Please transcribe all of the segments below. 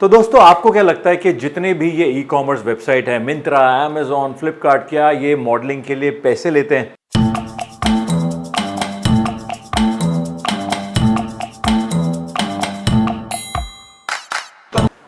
तो दोस्तों आपको क्या लगता है कि जितने भी ये ई कॉमर्स वेबसाइट है, मिंत्रा, अमेजॉन, फ्लिपकार्ट, क्या ये मॉडलिंग के लिए पैसे लेते हैं?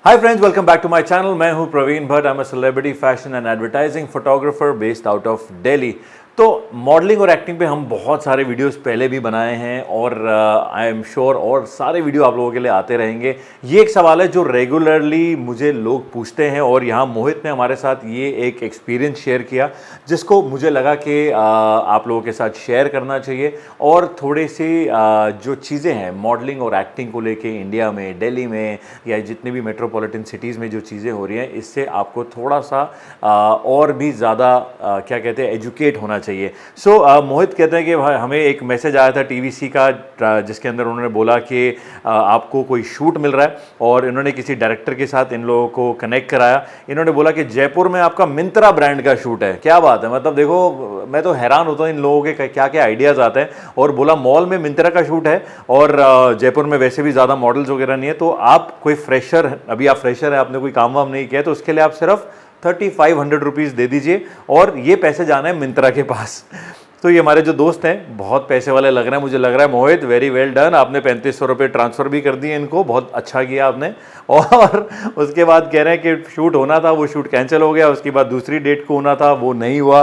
Hi friends, welcome back to my channel. मैं हूं Praveen Bhatt. I am a celebrity fashion and advertising photographer based out of Delhi. तो मॉडलिंग और एक्टिंग पे हम बहुत सारे वीडियोस पहले भी बनाए हैं और आई एम श्योर और सारे वीडियो आप लोगों के लिए आते रहेंगे। ये एक सवाल है जो रेगुलरली मुझे लोग पूछते हैं और यहाँ मोहित ने हमारे साथ ये एक एक्सपीरियंस शेयर किया जिसको मुझे लगा कि आप लोगों के साथ शेयर करना चाहिए। और थोड़े से जो चीज़ें हैं मॉडलिंग और एक्टिंग को लेके इंडिया में, दिल्ली में या जितनी भी मेट्रोपॉलिटन सिटीज़ में जो चीज़ें हो रही हैं, इससे आपको थोड़ा सा और भी ज़्यादा क्या कहते हैं, एजुकेट होना चाहिए। मोहित कहते हैं कि हमें एक मैसेज आया था टीवीसी का जिसके अंदर उन्होंने बोला कि आपको कोई शूट मिल रहा है और इन्होंने किसी डायरेक्टर के साथ इन लोगों को कनेक्ट कराया। इन्होंने बोला कि जयपुर में आपका मिंत्रा ब्रांड का शूट है। क्या बात है, मतलब देखो मैं तो हैरान होता हूँ इन लोगों के क्या क्या आइडियाज़ आते हैं। और बोला मॉल में मिंत्रा का शूट है और जयपुर में वैसे भी ज़्यादा मॉडल्स वगैरह नहीं है, तो आप कोई फ्रेशर, अभी आप फ्रेशर है, आपने कोई काम वाम नहीं किया, तो उसके लिए आप सिर्फ 3500 रुपीज़ दे दीजिए और ये पैसे जाना है मिंत्रा के पास। तो ये हमारे जो दोस्त हैं बहुत पैसे वाले लग रहे हैं, मुझे लग रहा है। मोहित, वेरी वेल डन, आपने 3500 रुपये ट्रांसफ़र भी कर दिए इनको, बहुत अच्छा किया आपने। और उसके बाद कह रहे हैं कि शूट होना था, वो शूट कैंसिल हो गया, उसके बाद दूसरी डेट को होना था, वो नहीं हुआ।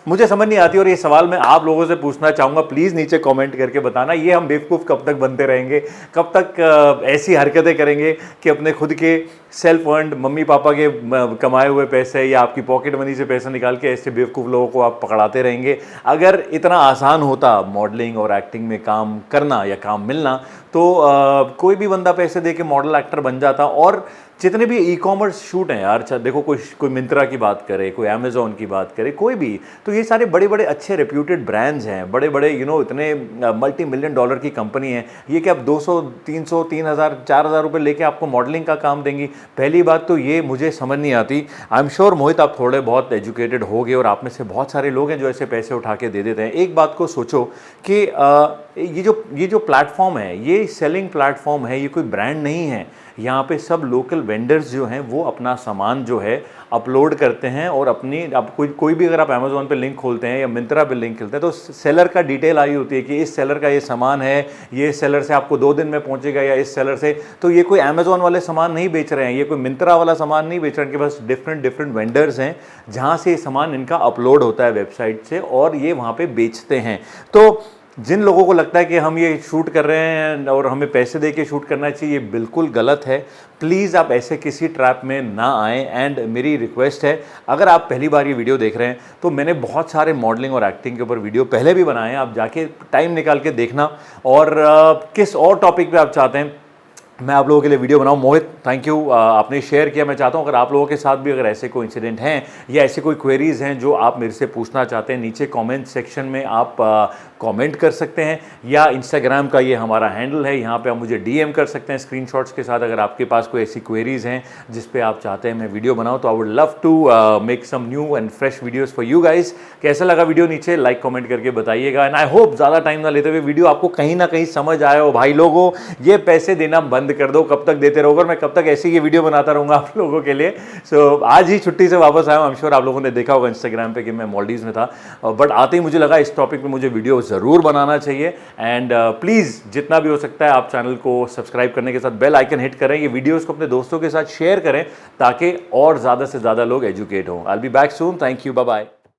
मुझे समझ नहीं आती और ये सवाल मैं आप लोगों से पूछना चाहूँगा, प्लीज़ नीचे कॉमेंट करके बताना, ये हम बेवकूफ़ कब तक बनते रहेंगे, कब तक ऐसी हरकतें करेंगे कि अपने खुद के सेल्फ अर्न्ड, मम्मी पापा के कमाए हुए पैसे या आपकी पॉकेट मनी से पैसा निकाल के ऐसे बेवकूफ़ लोगों को आप पकड़ाते रहेंगे। अगर इतना आसान होता मॉडलिंग और एक्टिंग में काम करना या काम मिलना, तो कोई भी बंदा पैसे दे के मॉडल एक्टर बन जाता। और जितने भी ई कॉमर्स शूट हैं यार, देखो कोई मिंत्रा की बात करे, कोई अमेजॉन की बात करे, कोई भी, तो ये सारे बड़े बड़े अच्छे रेप्यूटेड ब्रांड्स हैं, बड़े बड़े इतने मल्टी मिलियन डॉलर की कंपनी है। ये क्या अब 200, 300, 3000, 4000 रुपये लेके आपको मॉडलिंग का काम देंगी? पहली बात तो ये मुझे समझ नहीं आती। आई एम श्योर मोहित आप थोड़े बहुत एजुकेटेड होगे और आप में से बहुत सारे लोग हैं जो ऐसे पैसे उठा के दे देते हैं। एक बात को सोचो कि ये जो प्लेटफॉर्म है, ये सेलिंग प्लेटफॉर्म है, ये कोई ब्रांड नहीं है। यहाँ पे सब लोकल वेंडर्स जो हैं वो अपना सामान जो है अपलोड करते हैं और अपनी, अब कोई भी, अगर आप अमेजोन पे लिंक खोलते हैं या मिंत्रा पे लिंक खोलते हैं तो सेलर का डिटेल आई होती है कि इस सेलर का ये सामान है, ये सेलर से आपको 2 दिन में पहुंचेगा या इस सेलर से। तो ये कोई अमेजोन वाले सामान नहीं बेच रहे हैं, ये कोई मिंत्रा वाला सामान नहीं बेच रहे हैं, इनके पास डिफरेंट वेंडर्स हैं जहाँ से ये सामान इनका अपलोड होता है वेबसाइट से और ये वहाँ पर बेचते हैं। तो जिन लोगों को लगता है कि हम ये शूट कर रहे हैं और हमें पैसे दे के शूट करना चाहिए, ये बिल्कुल गलत है। प्लीज़ आप ऐसे किसी ट्रैप में ना आएँ। एंड मेरी रिक्वेस्ट है, अगर आप पहली बार ये वीडियो देख रहे हैं तो मैंने बहुत सारे मॉडलिंग और एक्टिंग के ऊपर वीडियो पहले भी बनाए हैं, आप जाके टाइम निकाल के देखना। और किस और टॉपिक पे आप चाहते हैं मैं आप लोगों के लिए वीडियो बनाऊं। मोहित, थैंक यू, आपने शेयर किया। मैं चाहता हूं अगर आप लोगों के साथ भी अगर ऐसे कोई इंसिडेंट हैं या ऐसे कोई क्वेरीज़ हैं जो आप मेरे से पूछना चाहते हैं, नीचे कमेंट सेक्शन में आप कमेंट कर सकते हैं, या इंस्टाग्राम का ये हमारा हैंडल है, यहाँ पे आप मुझे डीएम कर सकते हैं स्क्रीनशॉट्स के साथ। अगर आपके पास कोई ऐसी क्वेरीज़ हैं जिस पे आप चाहते हैं मैं वीडियो बनाऊँ, तो I would love to make some new and fresh videos for you guys. कैसा लगा वीडियो नीचे लाइक कमेंट करके बताइएगा। एंड आई होप ज़्यादा टाइम ना लेते हुए वीडियो आपको कहीं ना कहीं समझ आया हो। भाई लोगों, ये पैसे देना बंद कर दो, कब तक देते रहोगे, मैं कब तक ऐसे ये वीडियो बनाता रहूँगा आप लोगों के लिए। आज ही छुट्टी से वापस आया हूँ। आई एम श्योर आप लोगों ने देखा होगा इंस्टाग्राम पे कि मैं मॉलडीव्स में था, बट आते ही मुझे लगा इस टॉपिक पे मुझे वीडियो ज़रूर बनाना चाहिए। एंड प्लीज़ जितना भी हो सकता है आप चैनल को सब्सक्राइब करने के साथ बेल आइकन हिट करें, ये वीडियोज़ को अपने दोस्तों के साथ शेयर करें ताकि और ज़्यादा से ज़्यादा लोग एजुकेट हों। I will be back soon. Thank you, bye bye.